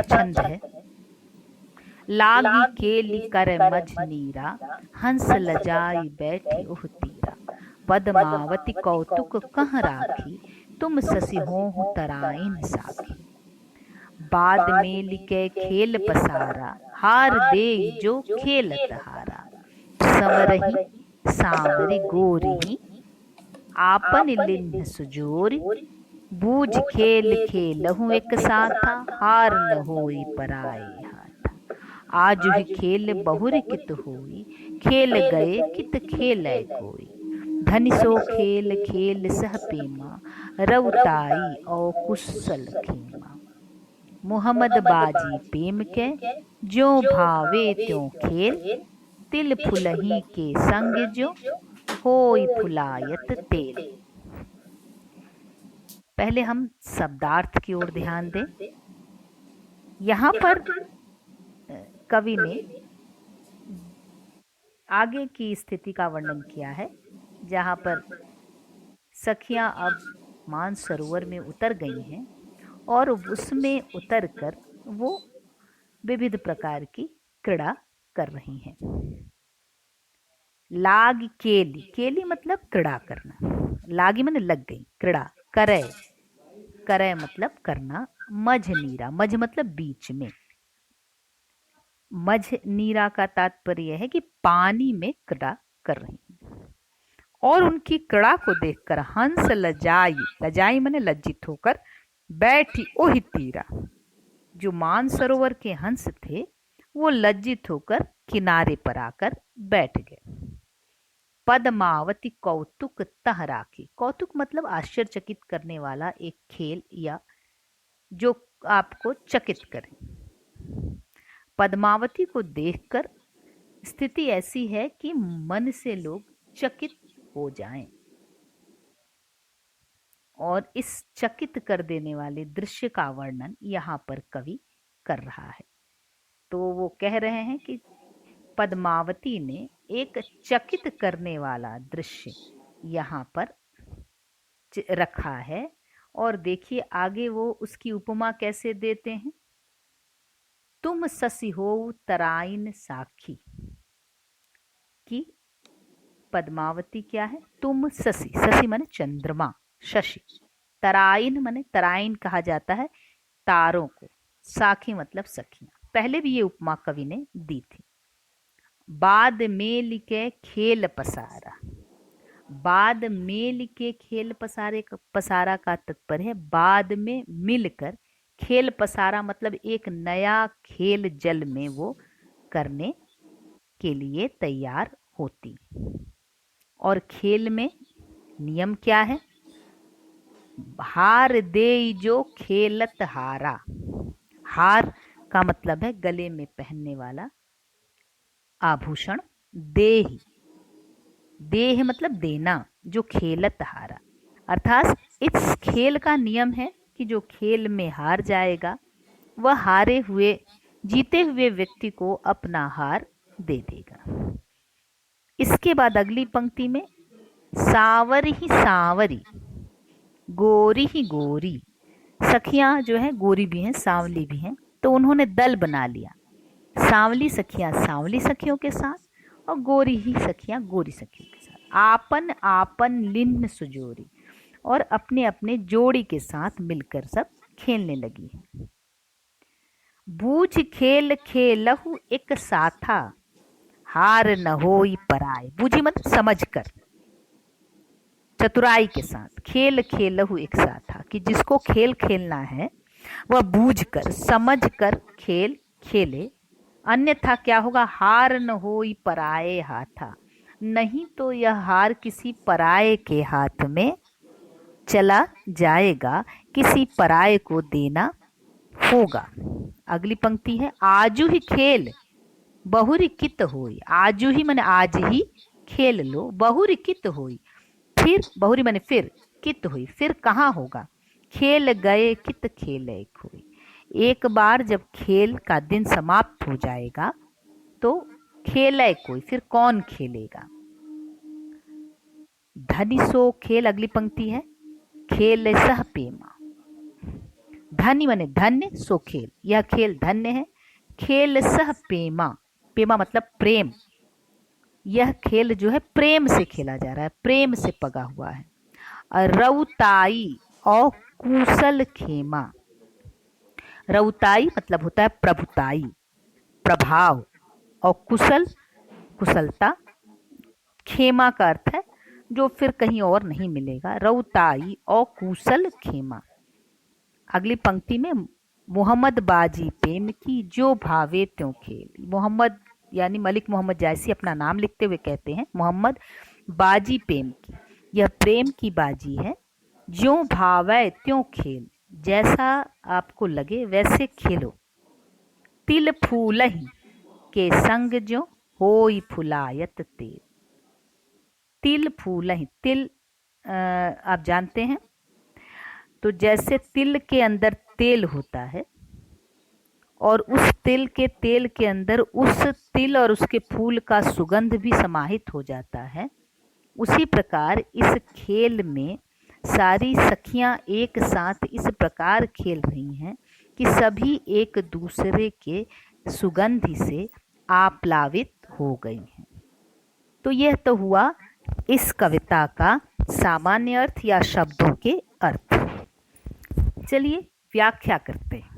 छंद है। लागी केली कर मझ नीरा, हंस लजाई बैठी ओह तीरा। पद्मावती कौतुक कह राखी, तुम ससी होहु तराइन साखी। बाद में लिखे खेल पसारा, हार दे जो खेलत हारा। संवरही सांवरी गोरही, आपन लिन्ह सुजोरी। बूझ खेल खेलहु एक साथा, हार न होई पराए हाथा। आज ही खेल बहुर कित होई, खेल गए कित खेलै कोई। धनि सो खेल खेल सह पेमा, रउताई औ कुशल खेमा। मोहम्मद बाजी पेम के, ज्यों भावे त्यों खेल। तिल फुलही के संग जो, होई फुलायत तेल। पहले हम शब्दार्थ की ओर ध्यान दें। यहाँ पर कवि ने आगे की स्थिति का वर्णन किया है, जहाँ पर सखियां अब मानसरोवर में उतर गई हैं और उसमें उतरकर वो विविध प्रकार की क्रीड़ा कर रही हैं। लाग केली, केली मतलब क्रीड़ा करना, लागी माने लग गई, क्रीड़ा करे, करे मतलब करना। मझ नीरा, मझ मतलब बीच में। मझ नीरा का तात्पर्य है कि पानी में क्रीड़ा कर रही हैं। और उनकी क्रीड़ा को देखकर हंस लजाई, लजाई माने लज्जित होकर, बैठी ओहि तीरा। जो मानसरोवर के हंस थे वो लज्जित होकर किनारे पर आकर बैठ गए। पद्मावती कौतुक तह राखी, कौतुक मतलब आश्चर्यचकित करने वाला एक खेल या जो आपको चकित करे। पद्मावती को देखकर स्थिति ऐसी है कि मन से लोग चकित हो जाएं। और इस चकित कर देने वाले दृश्य का वर्णन यहाँ पर कवि कर रहा है। तो वो कह रहे हैं कि पद्मावती ने एक चकित करने वाला दृश्य यहाँ पर रखा है। और देखिए आगे वो उसकी उपमा कैसे देते हैं। तुम ससी हो तराइन साखी, कि पद्मावती क्या है, तुम ससी, ससी माने चंद्रमा, शशि। तराइन माने, तराइन कहा जाता है तारों को, साखी मतलब सखियां। पहले भी ये उपमा कवि ने दी थी। बाद में लिखे खेल पसारा, बाद में लिखे खेल पसारे, पसारा का तात्पर्य है बाद में मिलकर। खेल पसारा मतलब एक नया खेल जल में वो करने के लिए तैयार होती। और खेल में नियम क्या है, हार दे जो खेलत हारा। हार का मतलब है गले में पहनने वाला आभूषण। देह, देह मतलब देना, जो खेलत हारा, अर्थात इस खेल का नियम है कि जो खेल में हार जाएगा वह हारे हुए, जीते हुए व्यक्ति को अपना हार दे देगा। इसके बाद अगली पंक्ति में सावर ही सांवरी, गोरी ही गोरी। सखियां जो है गोरी भी हैं, सांवली भी हैं, तो उन्होंने दल बना लिया। सांवली सखियां सांवली सखियों के साथ और गोरी ही सखियां गोरी सखियों के साथ। आपन आपन लिन्न सुजोरी, और अपने अपने जोड़ी के साथ मिलकर सब खेलने लगी है। बूझ खेल खेलहु एक साथा, हार न होई पराए। बूझी मतलब समझ कर, चतुराई के साथ। खेल खेलहु एक साथा, कि जिसको खेल खेलना है वह बूझ कर, समझ कर खेल खेले, अन्यथा क्या होगा, हार न होई पराए हाथा, नहीं तो यह हार किसी पराये के हाथ में चला जाएगा, किसी पराये को देना होगा। अगली पंक्ति है आजू ही खेल बहुरी कित होई। आजू ही माने आज ही खेल लो, बहुरी कित होई, फिर बहुरी माने फिर, कित हुई फिर कहाँ होगा। खेल गए कित खेले खोई, एक बार जब खेल का दिन समाप्त हो जाएगा तो खेले कोई, फिर कौन खेलेगा। धनी सो खेल, अगली पंक्ति है खेल सह पेमा। धन्य माने धन्य सो खेल, यह खेल धन्य है। खेल सह पेमा, पेमा मतलब प्रेम, यह खेल जो है प्रेम से खेला जा रहा है, प्रेम से पगा हुआ है। और रउताई और कुशल खेमा, रउताई मतलब होता है प्रभुताई, प्रभाव, और कुशल कुशलता, खेमा का अर्थ है जो फिर कहीं और नहीं मिलेगा, रउताई और कुशल खेमा। अगली पंक्ति में मोहम्मद बाजी प्रेम की जो भावे त्यों खेल, मोहम्मद यानी मलिक मोहम्मद जायसी अपना नाम लिखते हुए कहते हैं, मोहम्मद बाजी प्रेम की, यह प्रेम की बाजी है, ज्यों भावे त्यों खेल, जैसा आपको लगे वैसे खेलो। तिल फूलहि के संग जो होई फुलायत तेल, तिल फूलहि, तिल आप जानते हैं, तो जैसे तिल के अंदर तेल होता है और उस तिल के तेल के अंदर उस तिल और उसके फूल का सुगंध भी समाहित हो जाता है, उसी प्रकार इस खेल में सारी सखियां एक साथ इस प्रकार खेल रही हैं कि सभी एक दूसरे के सुगंध से आप्लावित हो गई हैं। तो यह तो हुआ इस कविता का सामान्य अर्थ या शब्दों के अर्थ। चलिए व्याख्या करते हैं।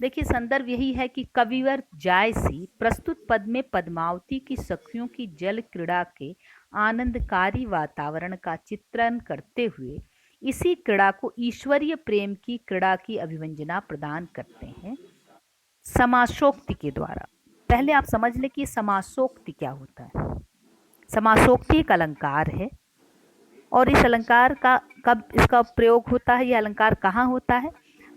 देखिए संदर्भ यही है कि कविवर जायसी प्रस्तुत पद में पद्मावती की सखियों की जल क्रीड़ा के आनंदकारी वातावरण का चित्रण करते हुए इसी क्रीड़ा को ईश्वरीय प्रेम की क्रीड़ा की अभिव्यंजना प्रदान करते हैं समासोक्ति के द्वारा। पहले आप समझ लें कि समासोक्ति क्या होता है। समासोक्ति एक अलंकार है और इस अलंकार का कब इसका प्रयोग होता है, यह अलंकार कहाँ होता है,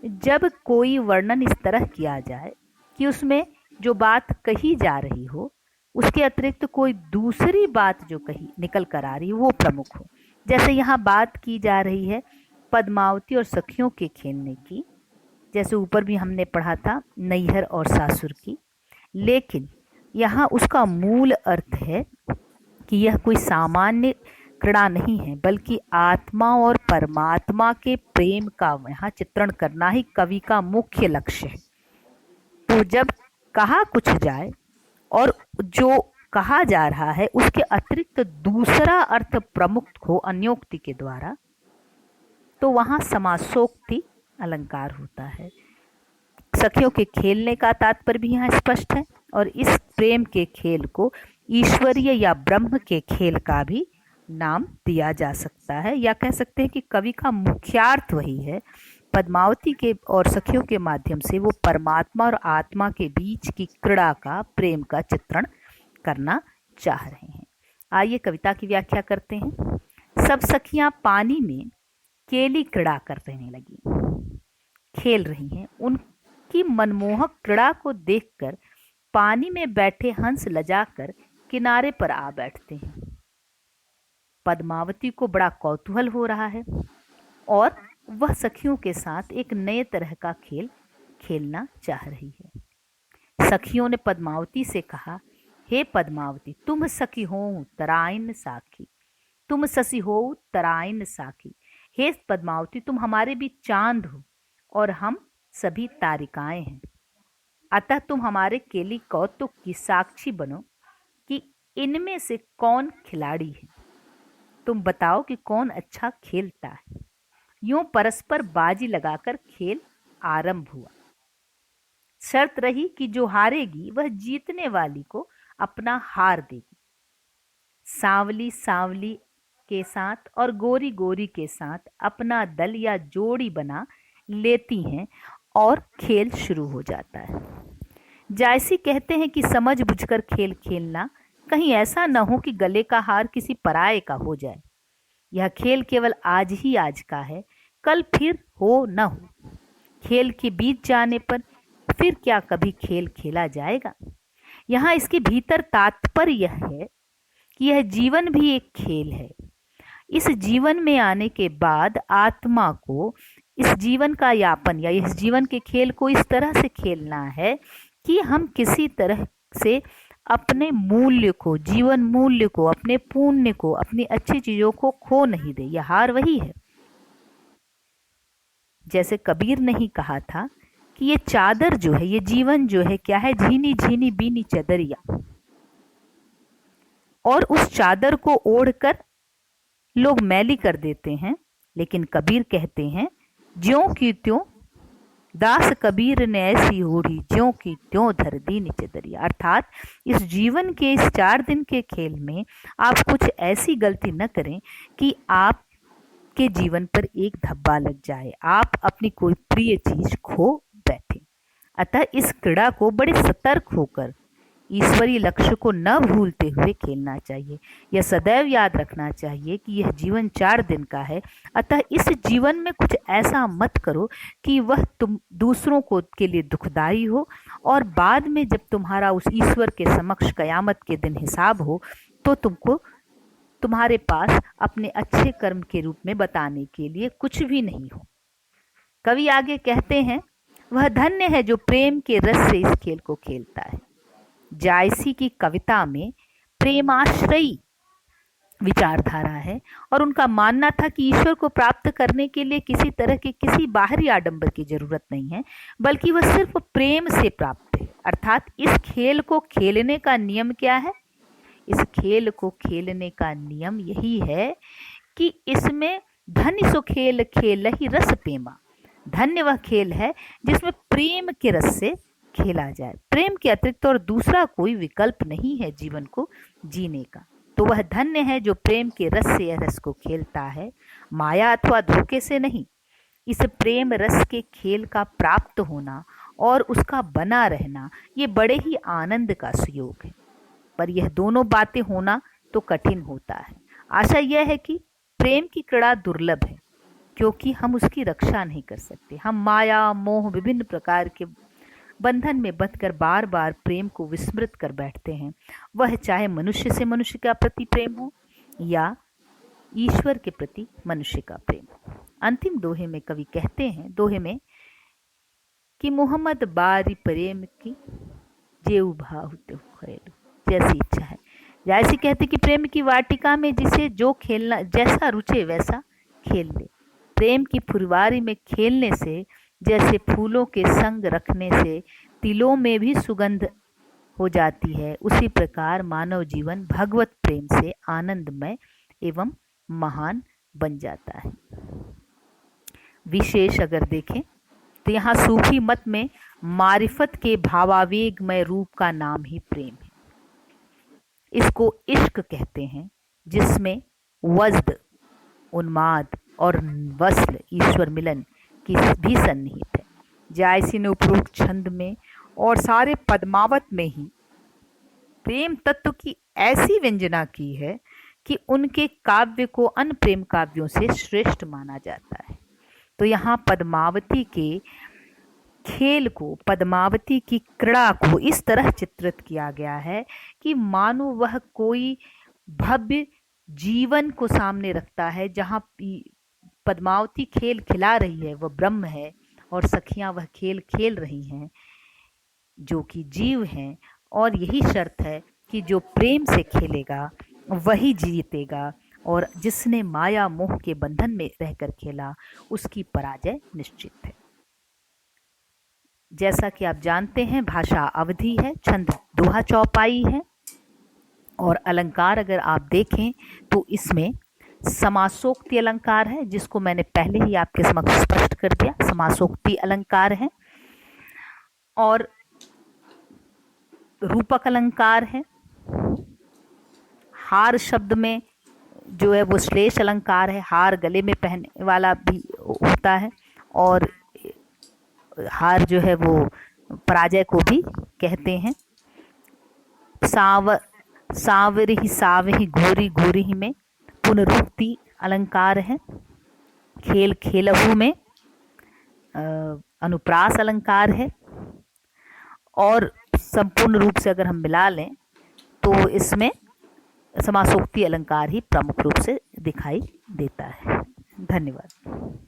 जब कोई वर्णन इस तरह किया जाए कि उसमें जो बात कही जा रही हो उसके अतिरिक्त कोई दूसरी बात जो कही निकल कर आ रही है वो प्रमुख हो। जैसे यहाँ बात की जा रही है पद्मावती और सखियों के खेलने की, जैसे ऊपर भी हमने पढ़ा था नैहर और सासुर की, लेकिन यहाँ उसका मूल अर्थ है कि यह कोई सामान्य क्रीड़ा नहीं है बल्कि आत्मा और परमात्मा के प्रेम का यहाँ चित्रण करना ही कवि का मुख्य लक्ष्य है। तो जब कहा कुछ जाए और जो कहा जा रहा है उसके अतिरिक्त दूसरा अर्थ प्रमुख हो अन्योक्ति के द्वारा, तो वहां समासोक्ति अलंकार होता है। सखियों के खेलने का तात्पर्य भी यहाँ स्पष्ट है और इस प्रेम के खेल को ईश्वरीय या ब्रह्म के खेल का भी नाम दिया जा सकता है, या कह सकते हैं कि कवि का मुख्यार्थ वही है। पद्मावती के और सखियों के माध्यम से वो परमात्मा और आत्मा के बीच की क्रीड़ा का, प्रेम का चित्रण करना चाह रहे हैं। आइए कविता की व्याख्या करते हैं। सब सखियां पानी में केली क्रीड़ा कर रहने लगी, खेल रही हैं। उनकी मनमोहक क्रीड़ा को देखकर पानी में बैठे हंस लजाकर किनारे पर आ बैठते हैं। पद्मावती को बड़ा कौतूहल हो रहा है और वह सखियों के साथ एक नए तरह का खेल खेलना चाह रही है। सखियों ने पद्मावती से कहा, हे पद्मावती, तुम सखी हो तराइन साखी, तुम ससी हो तराइन साखी। हे पद्मावती, तुम हमारे बीच चांद हो और हम सभी तारिकाएं हैं, अतः तुम हमारे केली कौतुक की साक्षी बनो कि इनमें से कौन खिलाड़ी है। तुम बताओ कि कौन अच्छा खेलता है। यूं परस्पर बाजी लगाकर खेल आरंभ हुआ। शर्त रही कि जो हारेगी वह जीतने वाली को अपना हार देगी। सांवली सांवली के साथ और गोरी गोरी के साथ अपना दल या जोड़ी बना लेती हैं और खेल शुरू हो जाता है। जायसी कहते हैं कि समझ बुझकर खेल खेलना, कहीं ऐसा न हो कि गले का हार किसी पराये का हो जाए। यह खेल केवल आज ही आज का है, कल फिर हो न हो। खेल के बीत जाने पर फिर क्या कभी खेल खेला जाएगा। यहाँ इसके भीतर तात्पर्य यह है कि यह जीवन भी एक खेल है। इस जीवन में आने के बाद आत्मा को इस जीवन का यापन या इस जीवन के खेल को इस तरह से खेलना है कि हम किसी तरह से अपने मूल्य को, जीवन मूल्य को, अपने पुण्य को, अपनी अच्छी चीजों को खो नहीं दे। यह हार वही है। जैसे कबीर ने ही कहा था कि ये चादर जो है, ये जीवन जो है क्या है, झीनी झीनी बीनी चदरिया, और उस चादर को ओढ़कर लोग मैली कर देते हैं। लेकिन कबीर कहते हैं, ज्यों की त्यों दास कबीर ने ऐसी ओढ़ी, ज्यों की त्यों धर दीन चदरिया। अर्थात इस जीवन के इस 4 दिन के खेल में आप कुछ ऐसी गलती न करें कि आपके जीवन पर एक धब्बा लग जाए, आप अपनी कोई प्रिय चीज खो बैठे। अतः इस क्रीड़ा को बड़े सतर्क होकर, ईश्वरीय लक्ष्य को न भूलते हुए खेलना चाहिए। यह सदैव याद रखना चाहिए कि यह जीवन 4 दिन का है। अतः इस जीवन में कुछ ऐसा मत करो कि वह तुम दूसरों को के लिए दुखदाई हो, और बाद में जब तुम्हारा उस ईश्वर के समक्ष कयामत के दिन हिसाब हो तो तुम्हारे पास अपने अच्छे कर्म के रूप में बताने के लिए कुछ भी नहीं हो। कवि आगे कहते हैं, वह धन्य है जो प्रेम के रस से इस खेल को खेलता है। जायसी की कविता में प्रेमाश्रयी विचारधारा है, और उनका मानना था कि ईश्वर को प्राप्त करने के लिए किसी तरह के किसी बाहरी आडंबर की जरूरत नहीं है, बल्कि वह सिर्फ प्रेम से प्राप्त है। अर्थात इस खेल को खेलने का नियम क्या है? इस खेल को खेलने का नियम यही है कि इसमें धन्य सो खेल खेल ही रस प्रेमा। धन्य वह खेल है जिसमें प्रेम के रस से खेला जाए। प्रेम के अतिरिक्त और दूसरा कोई विकल्प नहीं है जीवन को जीने का। तो वह धन्य है जो प्रेम के रस से यह रस को खेलता है, माया अथवा धोखे से नहीं। इस प्रेम रस के खेल का प्राप्त होना और उसका बना रहना ये बड़े ही आनंद का सुयोग है। पर यह दोनों बातें होना तो कठिन होता है। आशा यह है कि प्रेम की क्रीड़ा दुर्लभ है, क्योंकि हम उसकी रक्षा नहीं कर सकते। हम माया मोह विभिन्न प्रकार के बंधन में बंधकर बार बार प्रेम को विस्मृत कर बैठते हैं। वह चाहे मनुष्य से मनुष्य का प्रति प्रेम हो या ईश्वर के प्रति मनुष्य का प्रेम हो। अंतिम दोहे में कवि कहते हैं, दोहे में, कि मोहम्मद बारी प्रेम की जेऊ भाहुते खेलू, जैसी इच्छा है। जैसे कहते कि प्रेम की वाटिका में जिसे जो खेलना, जैसा रुचे वैसा खेल ले। प्रेम की फुलवारी में खेलने से जैसे फूलों के संग रखने से तिलों में भी सुगंध हो जाती है, उसी प्रकार मानव जीवन भगवत प्रेम से आनंदमय एवं महान बन जाता है। विशेष अगर देखें तो यहाँ सूफी मत में मारिफत के भावावेगमय रूप का नाम ही प्रेम है। इसको इश्क कहते हैं, जिसमें वज्द, उन्माद और वस्ल ईश्वर मिलन की भी सन्निहित है। जायसी ने उपरोक्त छंद में और सारे पद्मावत में ही प्रेम तत्व की ऐसी व्यंजना की है कि उनके काव्य को अन्य प्रेम काव्यों से श्रेष्ठ माना जाता है। तो यहाँ पद्मावती के खेल को, पद्मावती की क्रीड़ा को इस तरह चित्रित किया गया है कि मानो वह कोई भव्य जीवन को सामने रखता है, जहाँ पद्मावती खेल खिला रही है वह ब्रह्म है, और सखियां वह खेल खेल रही हैं जो कि जीव हैं। और यही शर्त है कि जो प्रेम से खेलेगा वही जीतेगा, और जिसने माया मोह के बंधन में रहकर खेला उसकी पराजय निश्चित है। जैसा कि आप जानते हैं, भाषा अवधि है, छंद दोहा चौपाई है, और अलंकार अगर आप देखें तो इसमें समासोक्ति अलंकार है, जिसको मैंने पहले ही आपके समक्ष स्पष्ट कर दिया। समासोक्ति अलंकार है, और रूपक अलंकार है। हार शब्द में जो है वो श्लेष अलंकार है, हार गले में पहनने वाला भी होता है, और हार जो है वो पराजय को भी कहते हैं। सावरी सावही घोरी घोरी में पुनरुक्ति अलंकार है। खेल खेलहु में अनुप्रास अलंकार है, और संपूर्ण रूप से अगर हम मिला लें तो इसमें समासोक्ति अलंकार ही प्रमुख रूप से दिखाई देता है। धन्यवाद।